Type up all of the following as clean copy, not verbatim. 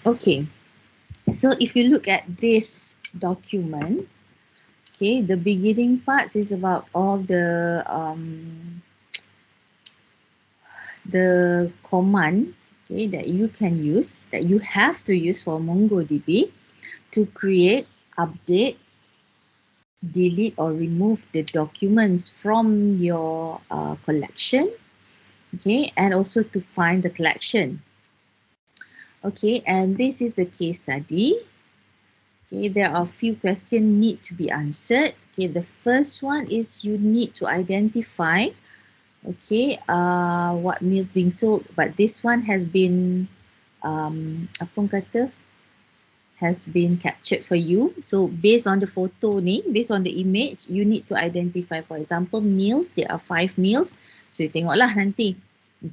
Okay, so if you look at this document, okay, the beginning parts is about all the command, okay, that you can use, that you have to use for MongoDB to create, update, delete or remove the documents from your collection, okay, and also to find the collection. Okay, and this is the case study. Okay, there are a few questions need to be answered. Okay, the first one is you need to identify, okay, what meals being sold, but this one has been apa orang kata, has been captured for you. So based on the photo ni, based on the image, you need to identify, for example, meals. There are 5 meals. So you tengoklah nanti.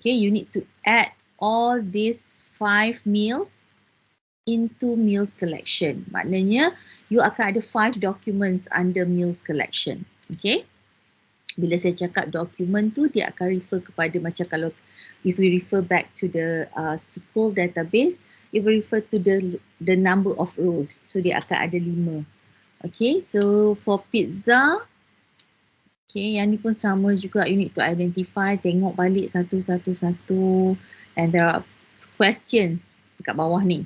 Okay, you need to add all these 5 meals into meals collection. Maknanya you akan ada 5 documents under meals collection. Okay. Bila saya cakap dokumen tu, dia akan refer kepada macam kalau if we refer back to the SQL database, it will refer to the number of rows. So dia akan ada 5. Okay, so for pizza, okay, yang ni pun sama juga, you need to identify, tengok balik satu-satu, and there are questions dekat bawah ni.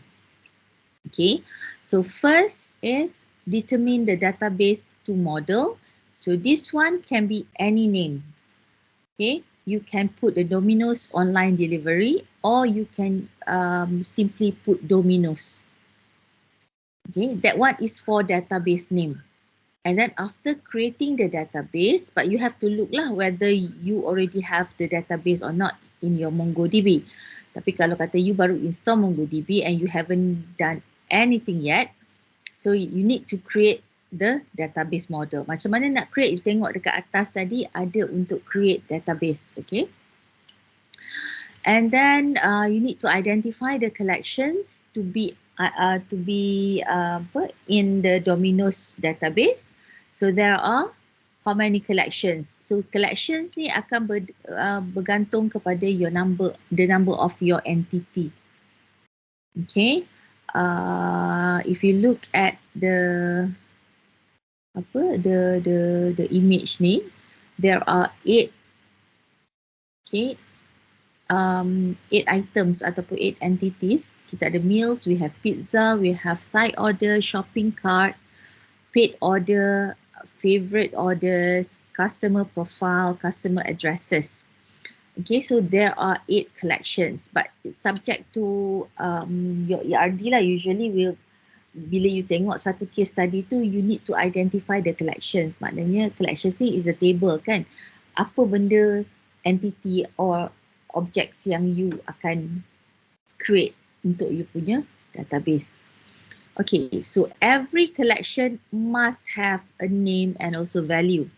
Okay, so first is determine the database to model. So this one can be any names. Okay, you can put the Domino's online delivery, or you can simply put Domino's. Okay, that one is for database name. And then after creating the database, but you have to look lah whether you already have the database or not in your MongoDB. Tapi kalau kata you baru install MongoDB and you haven't done anything yet, so you need to create the database model. Macam mana nak create? You tengok dekat atas tadi ada untuk create database, okay? And then you need to identify the collections to be in the Domino's database. So there are how many collections? So collections ni akan bergantung kepada your number, the number of your entity. Okay. If you look at the image ni, there are 8 items ataupun 8 entities. Kita ada meals, we have pizza, we have side order, shopping cart, paid order, favorite orders, customer profile, customer addresses. Okay, so there are 8 collections, but it's subject to your ERD lah. Usually bila you tengok satu case study tu, you need to identify the collections. Maknanya collections ni is a table kan. Apa benda, entity or objects yang you akan create untuk you punya database. Okay, so every collection must have a name and also value.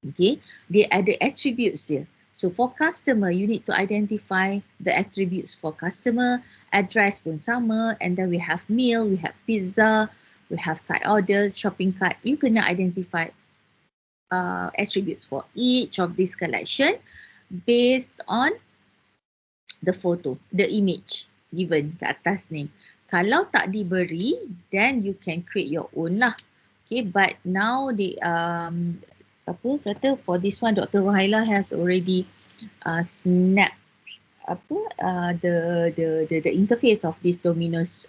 Okay, dia ada attributes dia. So for customer, you need to identify the attributes for customer, address pun sama, and then we have meal, we have pizza, we have side orders, shopping cart. You kena identify attributes for each of this collection based on the photo, the image given kat atas ni. Kalau tak diberi, then you can create your own lah. Okay, but now for this one, Dr. Rohaila has already snapped the interface of this Domino's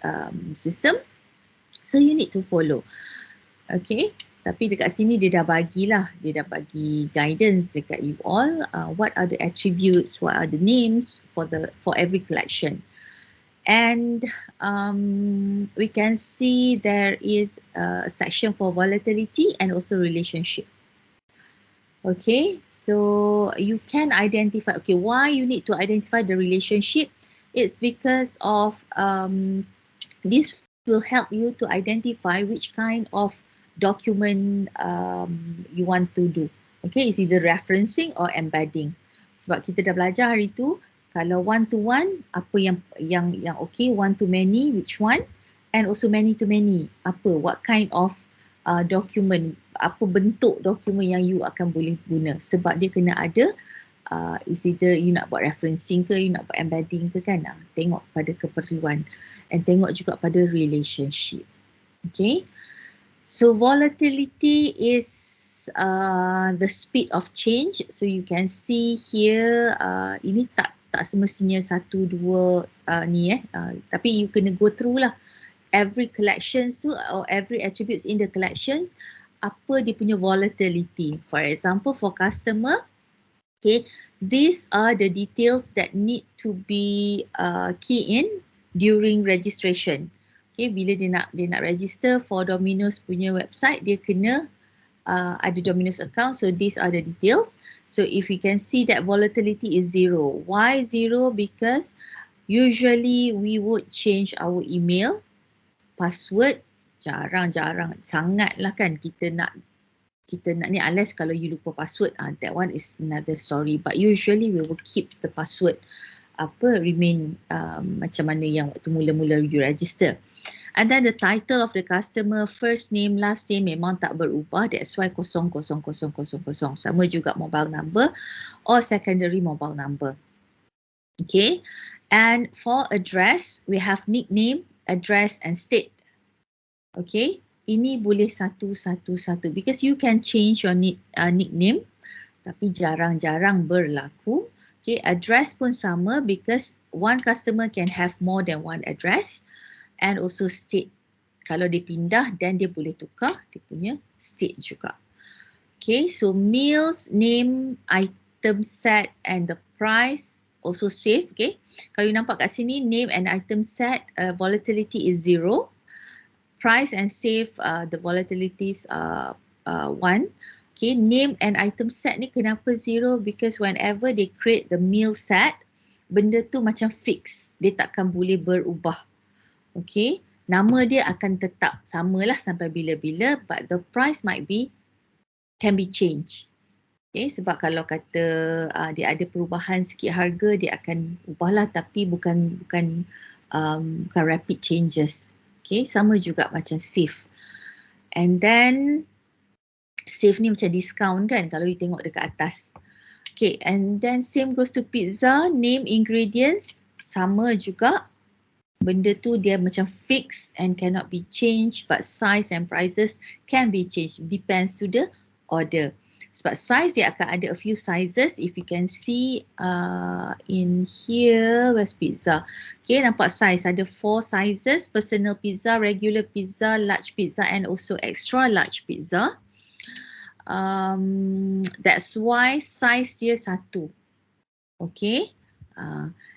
system. So you need to follow. Okay, tapi dekat sini dia dah bagilah, dia dah bagi guidance dekat you all. What are the attributes, what are the names for every collection. And we can see there is a section for volatility and also relationship. Okay, so you can identify, okay, why you need to identify the relationship? It's because of this will help you to identify which kind of document you want to do. Okay, it's either referencing or embedding. Sebab kita dah belajar hari tu, kalau one to one, apa yang okay, one to many, which one, and also many to many, apa, what kind of document, apa bentuk dokumen yang you akan boleh guna. Sebab dia kena ada is either you nak buat referencing ke, you nak buat embedding ke kan. Tengok pada keperluan and tengok juga pada relationship. Okay. So volatility is the speed of change. So you can see here, ini tak semestinya satu dua ni tapi you kena go through lah every collections tu or every attributes in the collections, apa dia punya volatility. For example, for customer, okay, these are the details that need to be key in during registration. Okay, bila dia nak register for Domino's punya website, dia kena ada Domino's account. So these are the details. So if we can see that volatility is 0. Why 0? Because usually we would change our email, password, jarang-jarang sangat lah kan kita nak ni, unless kalau you lupa password, that one is another story. But usually we will keep the password remain macam mana yang waktu mula-mula you register. And then the title of the customer, first name, last name memang tak berubah. That's why 00000. Sama juga mobile number or secondary mobile number. Okay. And for address, we have nickname, address and state. Okay. Ini boleh satu because you can change your nickname tapi jarang-jarang berlaku. Okay, address pun sama because one customer can have more than one address, and also state. Kalau dia pindah, then dia boleh tukar dia punya state juga. Okay, so meals, name, item set and the price also save. Okay, kalau you nampak kat sini name and item set, volatility is 0. Price and save, the volatilities are 1. Okay, name and item set ni kenapa 0? Because whenever they create the meal set, benda tu macam fix. Dia takkan boleh berubah. Okay, nama dia akan tetap samalah sampai bila-bila, but the price can be changed. Okay, sebab kalau kata dia ada perubahan sikit harga, dia akan ubahlah tapi bukan rapid changes. Okay, sama juga macam save. And then save ni macam discount kan kalau you tengok dekat atas. Okay, and then same goes to pizza, name, ingredients, sama juga. Benda tu dia macam fix and cannot be changed, but size and prices can be changed. Depends to the order. Sebab size dia akan ada a few sizes. If you can see in here, where's pizza? Okay, nampak size. Ada 4 sizes. Personal pizza, regular pizza, large pizza and also extra large pizza. That's why size dia 1. Okay.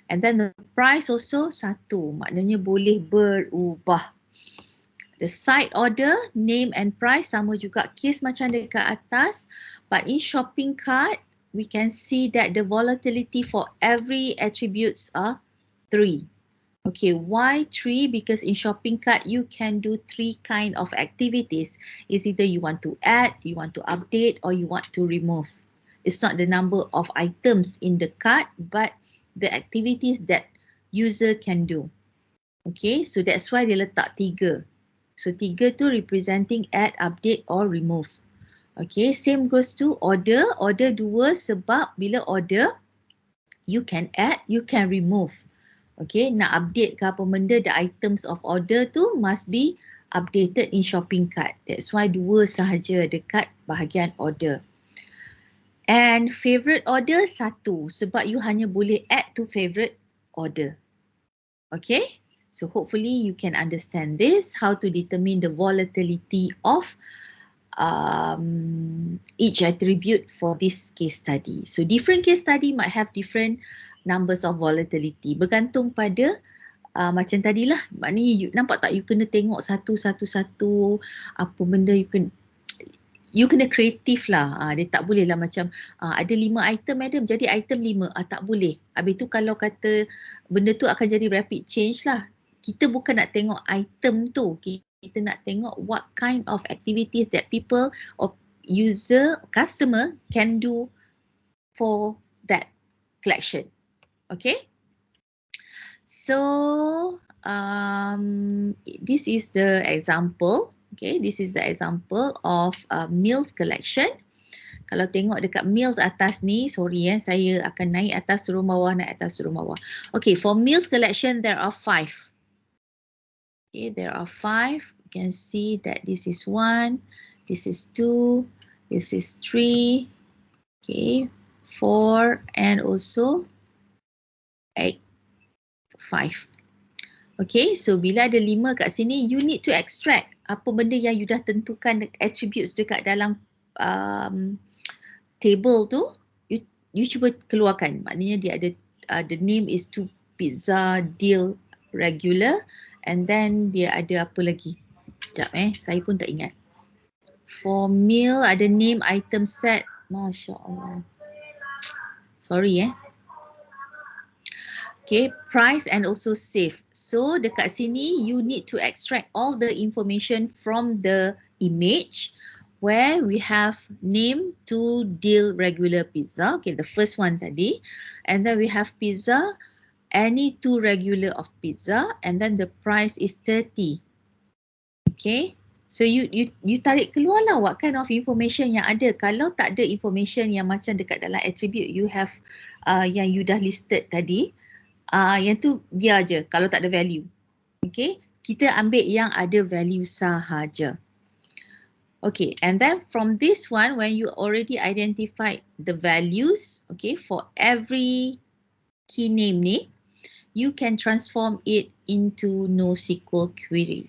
And then the price also 1. Maknanya boleh berubah. The side order, name and price sama juga case macam dekat atas. But in shopping cart, we can see that the volatility for every attributes are 3. Okay, why 3? Because in shopping cart, you can do 3 kind of activities. It's either you want to add, you want to update, or you want to remove. It's not the number of items in the cart, but the activities that user can do. Okay, so that's why dia letak 3. So 3 tu representing add, update or remove. Okay, same goes to order. Order 2 sebab bila order, you can add, you can remove. Okay, nak update ke apa benda, the items of order tu must be updated in shopping cart. That's why 2 sahaja dekat bahagian order. And favorite order 1 sebab you hanya boleh add to favorite order. Okay. So hopefully you can understand this, how to determine the volatility of each attribute for this case study. So different case study might have different numbers of volatility. Bergantung pada macam tadilah, maknanya you, nampak tak you kena tengok satu-satu apa benda you kena kreatif lah. Dia tak boleh lah macam ada 5 item madam jadi item 5. Tak boleh. Habis tu kalau kata benda tu akan jadi rapid change lah. Kita bukan nak tengok item tu. Kita nak tengok what kind of activities that people or user, customer can do for that collection. Okay. So this is the example. Okay, this is the example of meals collection. Kalau tengok dekat meals atas ni, sorry saya akan naik atas turun bawah, naik atas turun bawah. Okay, for meals collection there are 5. Okay, there are 5. You can see that this is 1, this is 2, this is 3, okay, 4 and also 8, 5. Okay, so bila ada 5 kat sini, you need to extract apa benda yang you dah tentukan attributes dekat dalam table tu, you cuba keluarkan. Maknanya dia ada the name is to pizza deal regular and then dia ada apa lagi? Sekejap saya pun tak ingat. For meal ada name item set. Masya Allah. Sorry Okay, price and also save. So dekat sini you need to extract all the information from the image where we have name to deal regular pizza. Okay, the first one tadi. And then we have pizza, any 2 regular of pizza and then the price is 30. Okay. So you tarik keluar lah what kind of information yang ada. Kalau tak ada information yang macam dekat dalam attribute you have yang you dah listed tadi, yang tu biar je kalau tak ada value. Okay, kita ambil yang ada value sahaja. Okay, and then from this one, when you already identified the values, okay, for every key name ni, you can transform it into NoSQL query.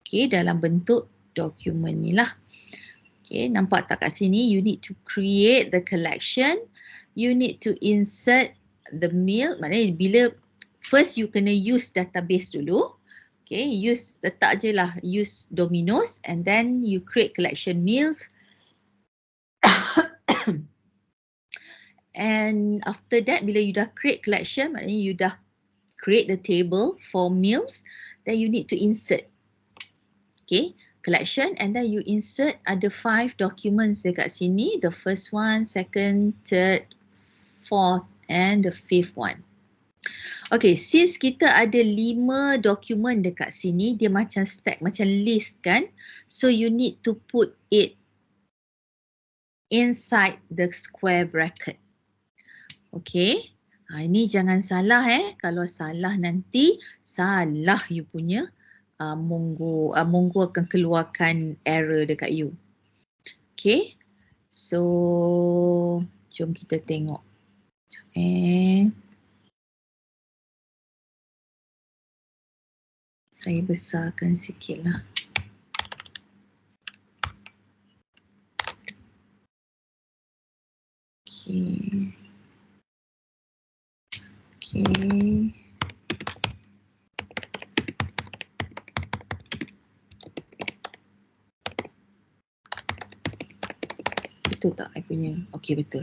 Okay, dalam bentuk dokumen ni lah. Okay, nampak tak kat sini? You need to create the collection. You need to insert the meal. Maknanya bila first you kena use database dulu. Okay, letak je lah use Domino's and then you create collection meals. And after that, bila you dah create collection, maknanya you dah create the table for meals, then you need to insert. Okay, collection and then you insert ada 5 documents dekat sini. The first one, second, third, fourth and the 5th one. Okay, since kita ada 5 dokumen dekat sini, dia macam stack, macam list kan. So you need to put it inside the square bracket. Okay, ini jangan salah Kalau salah nanti, salah you punya. Mongo akan keluarkan error dekat you. Okay, so jom kita tengok. Saya besarkan sikit lah. Okay. Okay. Betul tak I punya? Okay, betul.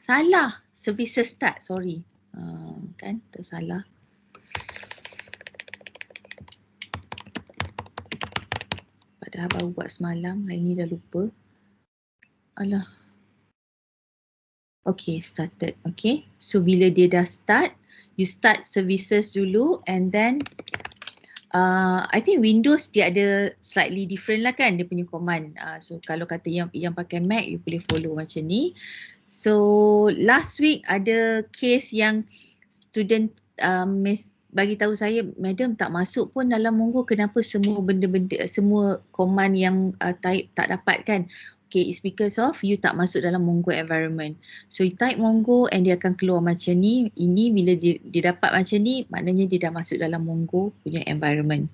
Salah. Services start, sorry. Kan, dah salah. Padahal baru buat semalam, hari ni dah lupa. Alah. Okay, started. Okay, so bila dia dah start, you start services dulu and then I think Windows dia ada slightly different lah kan dia punya command. So kalau kata yang pakai Mac, you boleh follow macam ni. So last week ada case yang student bagi tahu saya, madam tak masuk pun dalam Mongo, kenapa semua benda-benda, semua command yang type tak dapat kan. Okay, it's because of you tak masuk dalam Mongo environment. So you type Mongo and dia akan keluar macam ni. Ini bila dia dapat macam ni, maknanya dia dah masuk dalam Mongo punya environment.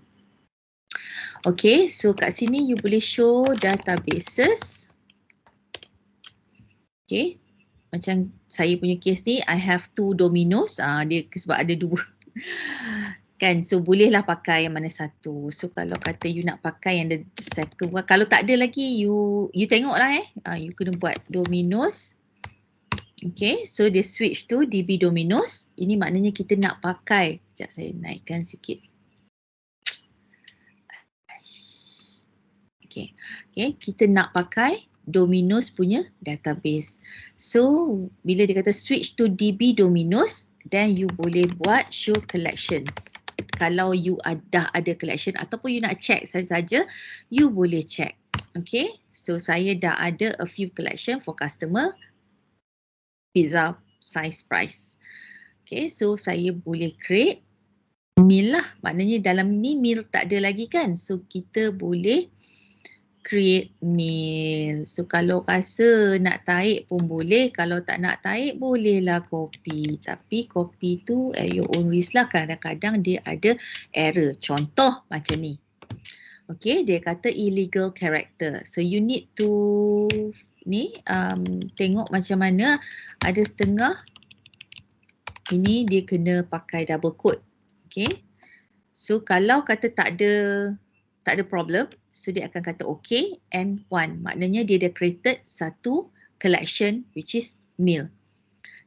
Okay, so kat sini you boleh show databases. Okay, macam saya punya case ni, I have 2 Domino's. Dia sebab ada 2. Kan, so bolehlah pakai yang mana satu. So kalau kata you nak pakai yang the second one, kalau tak ada lagi you tengoklah you kena buat Domino's. Okay, so dia switch to DB Domino's. Ini maknanya kita nak pakai. Sekejap saya naikkan sikit. Okay, kita nak pakai Domino's punya database. So bila dia kata switch to DB Domino's, then you boleh buat show collections. Kalau you dah ada collection ataupun you nak check saja, you boleh check. Okay, so saya dah ada a few collection for customer pizza size price. Okay, so saya boleh create meal lah. Maknanya dalam ni meal tak ada lagi kan. So kita boleh create meal. So kalau rasa nak tarik pun boleh. Kalau tak nak tarik bolehlah copy. Tapi copy tu at your own risk lah. Kadang-kadang dia ada error. Contoh macam ni. Okay, dia kata illegal character. So you need to ni tengok macam mana ada setengah ini dia kena pakai double quote. Okay. So kalau kata tak ada problem, so dia akan kata okay and one. Maknanya dia dah created satu collection which is meal.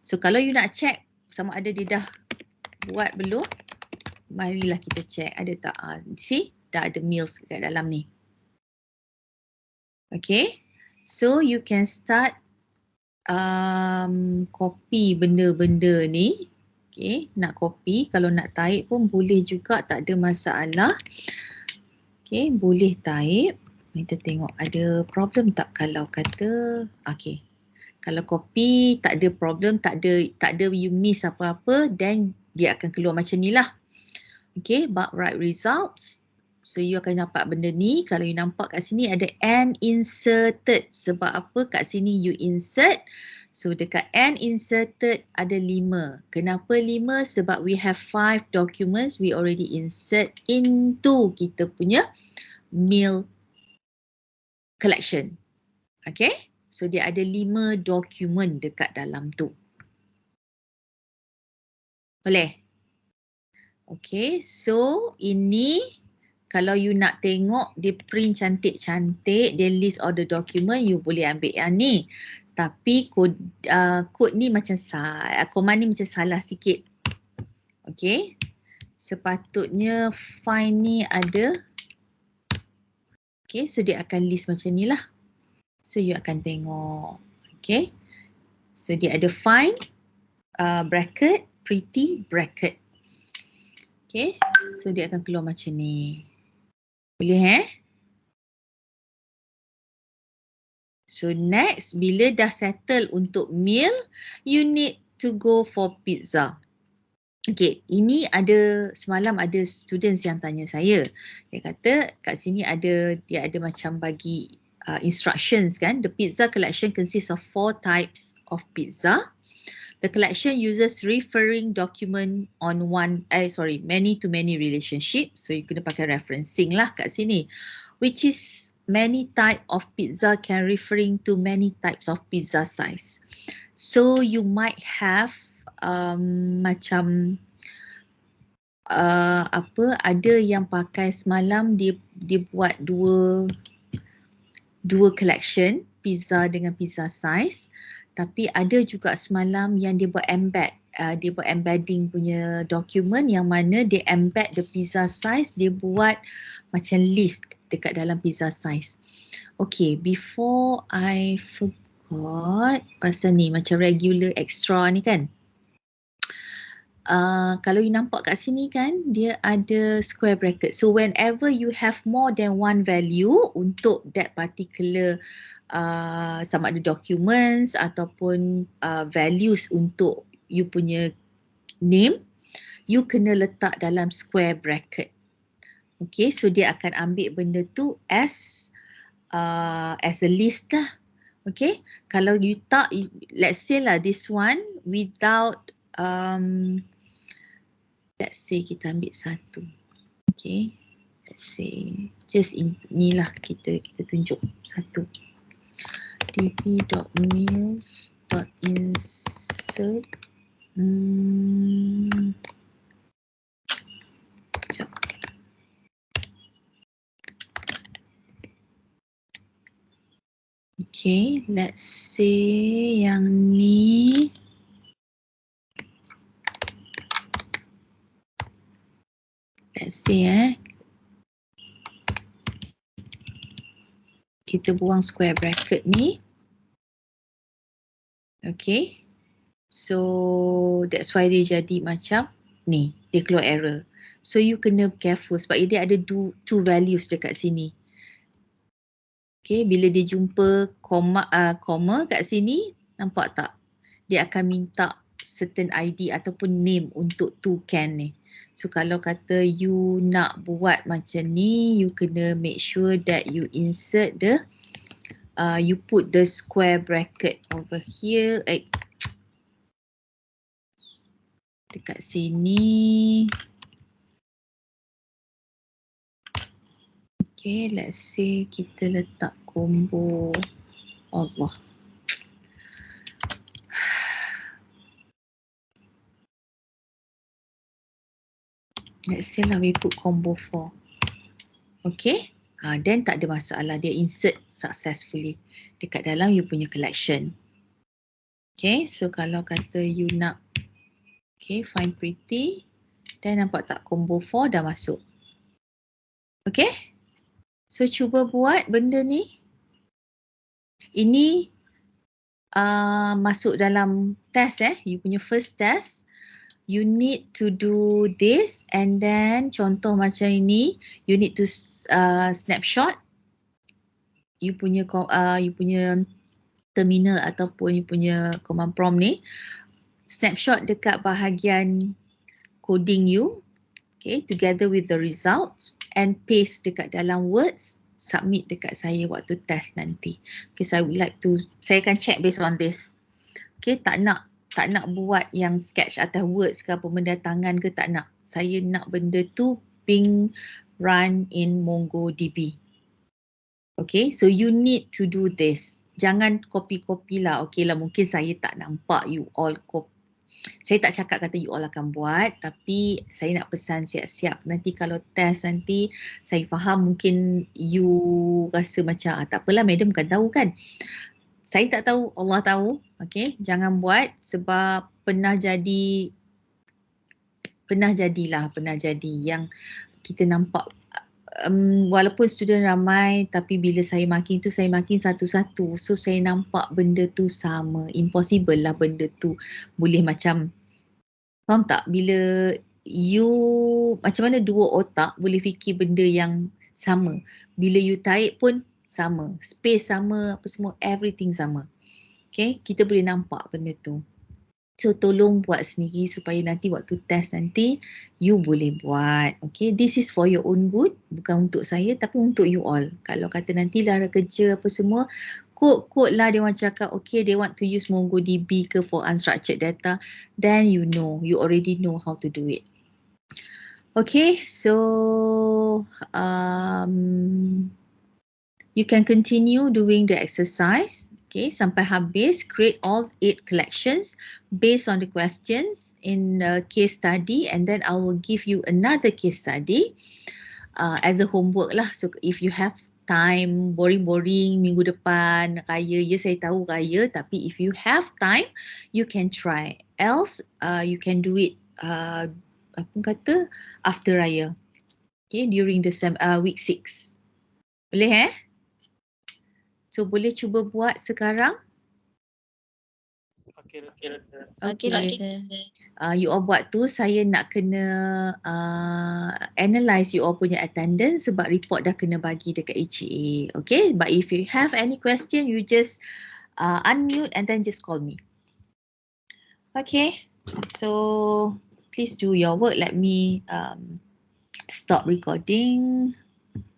So kalau you nak check sama ada dia dah buat belum, marilah kita check ada tak. See, dah ada meals kat dalam ni. Okay, so you can start copy benda-benda ni. Okay, nak copy, kalau nak type pun boleh juga, tak ada masalah. Okay, boleh type. Kita tengok ada problem tak kalau kata, okay. Kalau copy tak ada problem, tak ada you miss apa-apa, then dia akan keluar macam ni lah. Okay, but right results. So you akan dapat benda ni. Kalau you nampak kat sini ada and inserted. Sebab apa kat sini you insert. So dekat and inserted ada 5. Kenapa 5? Sebab we have 5 documents we already insert into kita punya meal collection. Okay. So dia ada 5 dokumen dekat dalam tu. Boleh? Okay. So ini kalau you nak tengok dia print cantik-cantik, dia list all the document, you boleh ambil yang ni. Tapi kod ni macam command ni macam salah sikit. Okay. Sepatutnya find ni ada. Okay, so dia akan list macam ni lah. So you akan tengok. Okay. So dia ada find, bracket, pretty, bracket. Okay. So dia akan keluar macam ni. Boleh So next, bila dah settle untuk meal, you need to go for pizza. Okay, ini semalam ada students yang tanya saya. Dia kata kat sini dia ada macam bagi instructions kan. The pizza collection consists of 4 types of pizza. The collection uses referring document on many-to-many relationship. So you kena pakai referencing lah kat sini. Which is many type of pizza can referring to many types of pizza size. So you might have macam ada yang pakai semalam dia buat dua collection pizza dengan pizza size. Tapi ada juga semalam yang dia buat embed. Dia buat embedding punya dokumen yang mana dia embed the pizza size, dia buat macam list dekat dalam pizza size. Okay, before I forgot pasal ni macam regular extra ni kan. Kalau you nampak kat sini kan, dia ada square bracket. So whenever you have more than one value untuk that particular sama ada documents ataupun values untuk you punya name, you kena letak dalam square bracket. Okay, so dia akan ambil benda tu as a list lah. Okay, kalau you tak, let's say lah this one without let's say kita ambil satu. Okay, let's say just inilah kita tunjuk satu. db.meals.insert Okay, let's say yang ni let's say kita buang square bracket ni. Okay. So that's why dia jadi macam ni. Dia keluar error. So you kena careful sebab dia ada two values dekat sini. Okay, bila dia jumpa koma kat sini, nampak tak? Dia akan minta certain ID ataupun name untuk toucan ni. So kalau kata you nak buat macam ni, you kena make sure that you insert you put the square bracket over here. Dekat sini. Okay, let's say kita letak combo. Allah. Let's say lah we put combo 4. Okay. Then tak ada masalah. Dia insert successfully dekat dalam you punya collection. Okay. So kalau kata you nak find pretty. Then nampak tak combo 4 dah masuk. Okay. So cuba buat benda ni. Ini masuk dalam test You punya first test. You need to do this and then contoh macam ini, you need to snapshot you punya terminal ataupun you punya command prompt ni. Snapshot dekat bahagian coding you, okay, together with the results and paste dekat dalam words, submit dekat saya waktu test nanti. Okay, so saya akan check based on this. Okay, tak nak buat yang sketch atas words ke apa benda tangan ke, tak nak. Saya nak benda tu being run in MongoDB. Okay, so you need to do this. Jangan copy lah. Okay lah, mungkin saya tak nampak you all copy. Saya tak cakap kata you all akan buat, tapi saya nak pesan siap-siap. Nanti kalau test nanti, saya faham mungkin you rasa macam, tak apalah madam kan tahu kan. Saya tak tahu, Allah tahu. Okay, jangan buat sebab pernah jadi yang kita nampak walaupun student ramai tapi bila saya makin satu-satu. So saya nampak benda tu sama. Impossible lah benda tu boleh macam, faham tak? Bila you macam mana dua otak boleh fikir benda yang sama. Bila you tarik pun sama, space sama, apa semua, everything sama. Okay, kita boleh nampak benda tu. So tolong buat sendiri supaya nanti waktu test nanti you boleh buat. Okay, this is for your own good, bukan untuk saya tapi untuk you all. Kalau kata nanti lara kerja apa semua, kod lah dia orang cakap okay they want to use MongoDB ke for unstructured data, then you already know how to do it. Okay, so you can continue doing the exercise, okay, sampai habis. Create all 8 collections based on the questions in the case study, and then I will give you another case study as a homework lah. So if you have time, boring minggu depan raya, ya saya tahu raya, tapi if you have time, you can try. Else, you can do it after raya, okay, during the week 6. Boleh So boleh cuba buat sekarang. Okay. You all buat tu, saya nak kena analyse you all punya attendance sebab report dah kena bagi dekat HA. Okay, but if you have any question, you just unmute and then just call me. Okay, so please do your work. Let me stop recording.